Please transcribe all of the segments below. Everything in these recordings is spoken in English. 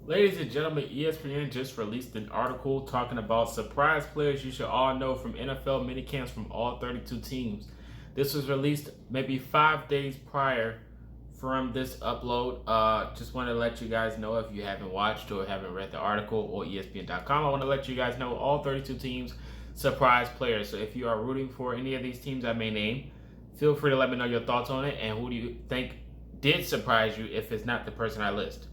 Ladies and gentlemen, ESPN just released an article talking about surprise players you should all know from NFL minicamps from all 32 teams. This was released maybe 5 days prior from this upload. Just want to let you guys know if you haven't watched or haven't read the article or ESPN.com. I want to let you guys know all 32 teams surprise players. So if you are rooting for any of these teams I may name, feel free to let me know your thoughts on it and who do you think did surprise you if it's not the person I list.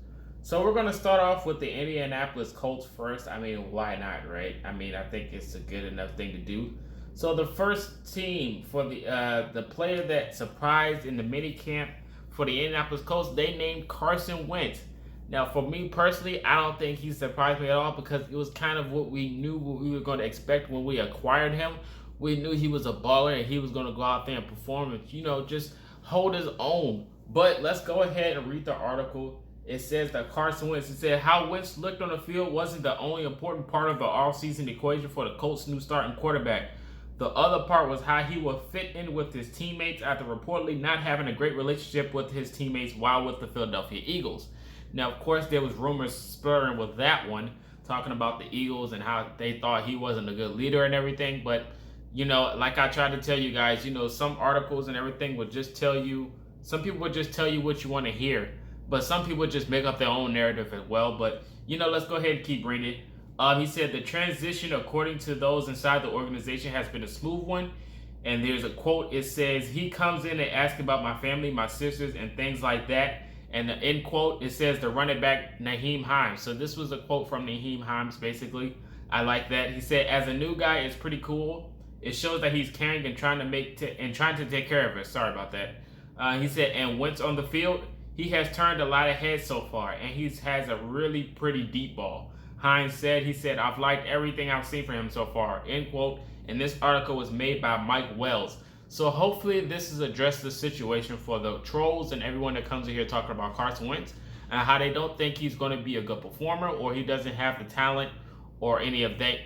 So we're going to start off with the Indianapolis Colts first. I mean, why not, right? I mean, I think it's a good enough thing to do. So the first team for the player that surprised in the mini camp for the Indianapolis Colts, they named Carson Wentz. Now, for me personally, I don't think he surprised me at all because it was kind of what we knew what we were going to expect when we acquired him. We knew he was a baller and he was going to go out there and perform and, just hold his own. But let's go ahead and read the article. It says that Carson Wentz, it said how Wentz looked on the field wasn't the only important part of the all-season equation for the Colts' new starting quarterback. The other part was how he would fit in with his teammates after reportedly not having a great relationship with his teammates while with the Philadelphia Eagles. Now, of course, there was rumors spurring with that one, talking about the Eagles and how they thought he wasn't a good leader and everything. But, like I tried to tell you guys, some articles and everything would just tell you, some people would just tell you what you want to hear. But some people just make up their own narrative as well. But, let's go ahead and keep reading. He said the transition, according to those inside the organization, has been a smooth one. And there's a quote. It says, he comes in and asks about my family, my sisters, and things like that. And the end quote, it says the running back, Nyheim Hines. So this was a quote from Nyheim Hines, basically. I like that. He said, as a new guy, it's pretty cool. It shows that he's caring and trying to take care of us. Sorry about that. He said, and Wentz on the field, he has turned a lot of heads so far, and he has a really pretty deep ball. Hines said, I've liked everything I've seen from him so far, end quote. And this article was made by Mike Wells. So hopefully this has addressed the situation for the trolls and everyone that comes in here talking about Carson Wentz and how they don't think he's going to be a good performer or he doesn't have the talent or anything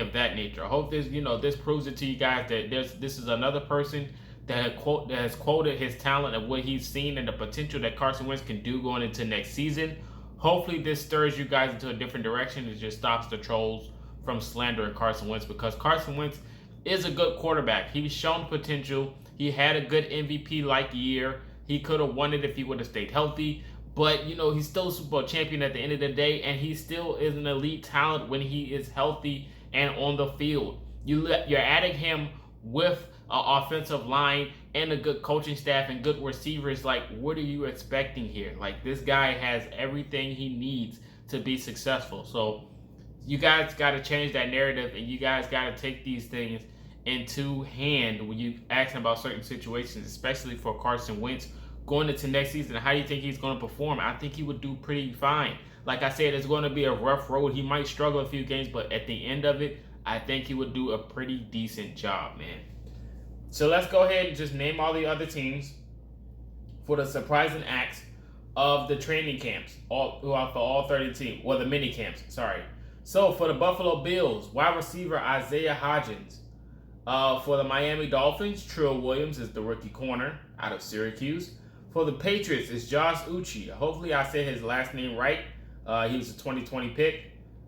of that nature. I hope this proves it to you guys that this is another person that has quoted his talent and what he's seen and the potential that Carson Wentz can do going into next season. Hopefully this stirs you guys into a different direction and just stops the trolls from slandering Carson Wentz, because Carson Wentz is a good quarterback. He's shown potential. He had a good MVP-like year. He could have won it if he would have stayed healthy. But, he's still a Super Bowl champion at the end of the day, and he still is an elite talent when he is healthy and on the field. You're adding him with an offensive line and a good coaching staff and good receivers. Like, what are you expecting here? Like, this guy has everything he needs to be successful. So you guys got to change that narrative, and you guys got to take these things into hand when you ask about certain situations, especially for Carson Wentz going into next season. How do you think he's going to perform? I think he would do pretty fine. Like I said, it's going to be a rough road. He might struggle a few games, but at the end of it, I think he would do a pretty decent job, man. So let's go ahead and just name all the other teams for the surprising acts of the training camps, throughout all 30 teams, or the mini camps, sorry. So for the Buffalo Bills, wide receiver Isaiah Hodgins. For the Miami Dolphins, Trill Williams is the rookie corner out of Syracuse. For the Patriots, it's Josh Uche. Hopefully I said his last name right. He was a 2020 pick.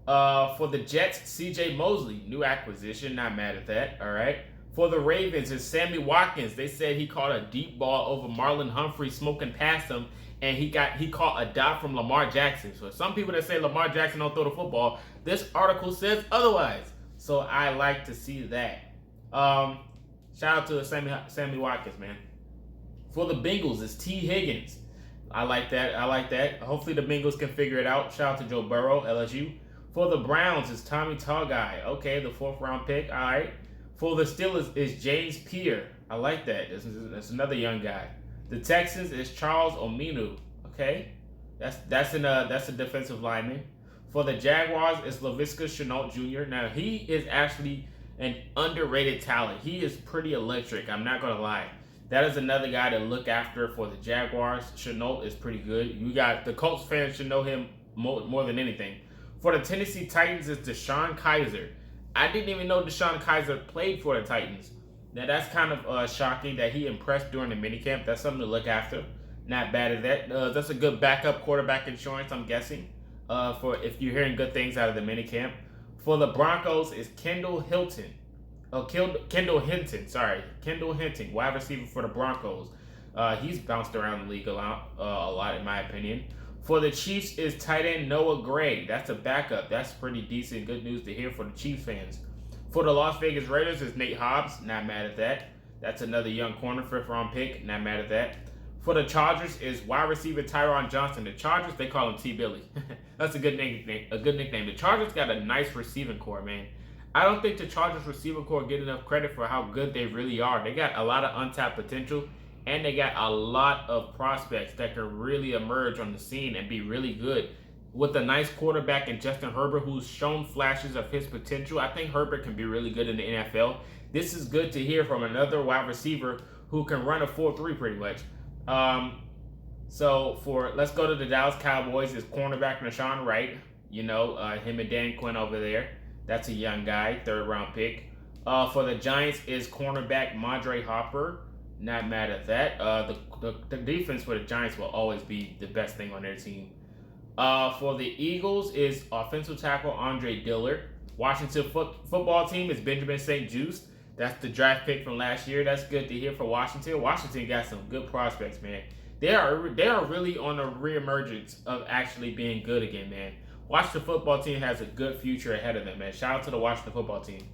For the Jets, CJ Mosley, new acquisition, not mad at that, all right. For the Ravens, it's Sammy Watkins. They said he caught a deep ball over Marlon Humphrey smoking past him, and he caught a dot from Lamar Jackson. So some people that say Lamar Jackson don't throw the football, this article says otherwise. So I like to see that. Shout out to Sammy Watkins, man. For the Bengals, it's T. Higgins. I like that. Hopefully the Bengals can figure it out. Shout out to Joe Burrow, LSU. For the Browns, it's Tommy Tallguy. Okay, the 4th round pick. All right. For the Steelers, it's James Pierre. I like that. That's another young guy. The Texans is Charles Omenu. Okay, that's a defensive lineman. For the Jaguars, it's Laviska Shenault Jr. Now he is actually an underrated talent. He is pretty electric. I'm not gonna lie. That is another guy to look after for the Jaguars. Shenault is pretty good. You got the Colts fans should know him more than anything. For the Tennessee Titans, it's DeShone Kizer. I didn't even know DeShone Kizer played for the Titans. Now, that's kind of shocking that he impressed during the minicamp. That's something to look after. Not bad at that. That's a good backup quarterback insurance, I'm guessing. for if you're hearing good things out of the minicamp. For the Broncos is Kendall Hinton. Kendall Hinton, wide receiver for the Broncos. He's bounced around the league a lot in my opinion. For the Chiefs is tight end Noah Gray. That's a backup. That's pretty decent. Good news to hear for the Chiefs fans. For the Las Vegas Raiders is Nate Hobbs. Not mad at that. That's another young corner, 5th round pick. Not mad at that. For the Chargers is wide receiver Tyron Johnson. The Chargers, they call him T. Billy. That's a good nickname. The Chargers got a nice receiving core, man. I don't think the Chargers receiving core get enough credit for how good they really are. They got a lot of untapped potential, and they got a lot of prospects that can really emerge on the scene and be really good. With a nice quarterback in Justin Herbert, who's shown flashes of his potential, I think Herbert can be really good in the NFL. This is good to hear from another wide receiver who can run a 4.3 pretty much. Let's go to the Dallas Cowboys. Is cornerback Rashawn Wright. Him and Dan Quinn over there. That's a young guy, 3rd round pick. For the Giants is cornerback Mondre Hopper. Not mad at that. The defense for the Giants will always be the best thing on their team. For the Eagles is offensive tackle Andre Dillard. Washington football team is Benjamin St. Juste. That's the draft pick from last year. That's good to hear for Washington. Washington got some good prospects, man. They are really on a reemergence of actually being good again, man. Washington football team has a good future ahead of them, man. Shout out to the Washington football team.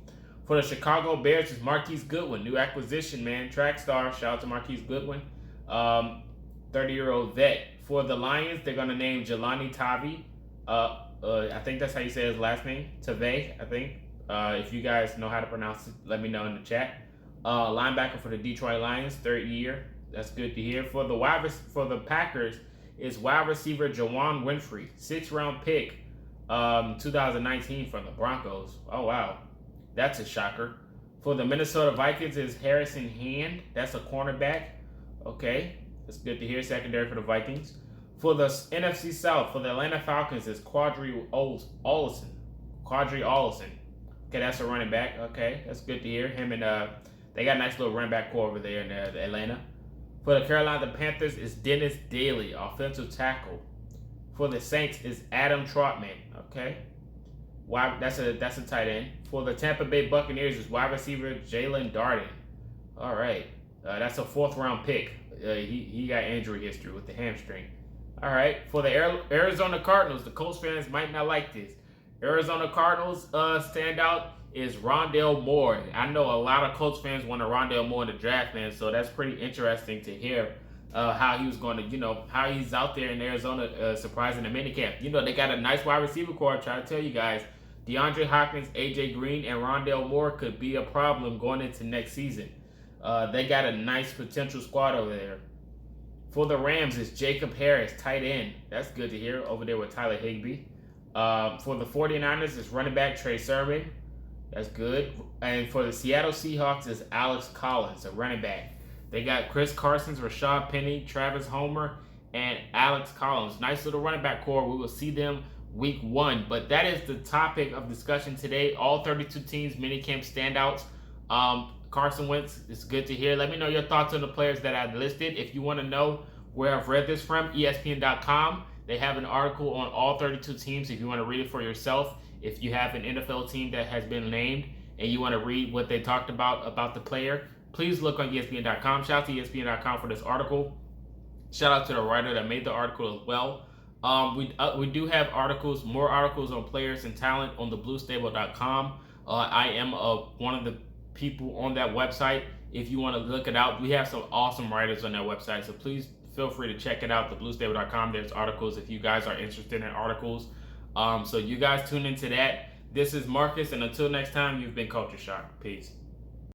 For the Chicago Bears is Marquise Goodwin, new acquisition, man. Track star. Shout out to Marquise Goodwin, 30-year-old vet. For the Lions, they're gonna name Jelani Tavai. I think that's how you say his last name, Tavai. I think. If you guys know how to pronounce it, let me know in the chat. Linebacker for the Detroit Lions, 3rd year. That's good to hear. For the Packers is wide receiver Juwann Winfree, 6th round pick, 2019 from the Broncos. Oh wow, that's a shocker. For the Minnesota Vikings is Harrison Hand. That's a cornerback. Okay, that's good to hear. Secondary for the Vikings. For the NFC South, for the Atlanta Falcons is Quadri Ollison. Okay, that's a running back. Okay, that's good to hear. Him and they got a nice little running back core over there in Atlanta. For the Carolina Panthers is Dennis Daly, offensive tackle. For the Saints is Adam Trotman. Okay, that's a tight end. For the Tampa Bay Buccaneers is wide receiver Jalen Darden. All right, that's a 4th round pick. He got injury history with the hamstring. All right, for the Arizona Cardinals, the Colts fans might not like this. Arizona Cardinals standout is Rondale Moore. I know a lot of Colts fans wanted Rondale Moore in the draft, man, so that's pretty interesting to hear how he was going to, how he's out there in Arizona surprising the minicamp. They got a nice wide receiver core. I'm trying to tell you guys, DeAndre Hopkins, AJ Green, and Rondale Moore could be a problem going into next season. They got a nice potential squad over there. For the Rams, it's Jacob Harris, tight end. That's good to hear over there with Tyler Higbee. For the 49ers, it's running back Trey Sermon. That's good. And for the Seattle Seahawks, it's Alex Collins, a running back. They got Chris Carson, Rashad Penny, Travis Homer, and Alex Collins. Nice little running back core. We will see them week 1. But that is the topic of discussion today. All 32 teams, minicamp standouts. Carson Wentz, it's good to hear. Let me know your thoughts on the players that I've listed. If you want to know where I've read this from, ESPN.com. They have an article on all 32 teams if you want to read it for yourself. If you have an NFL team that has been named and you want to read what they talked about the player, please look on ESPN.com. Shout out to ESPN.com for this article. Shout out to the writer that made the article as well. We do have more articles on players and talent on thebluestable.com. I am one of the people on that website. If you want to look it out, we have some awesome writers on that website, so please feel free to check it out, thebluestable.com. There's articles if you guys are interested in articles. So you guys tune into that. This is Marcus, and until next time, you've been Culture Shock. Peace.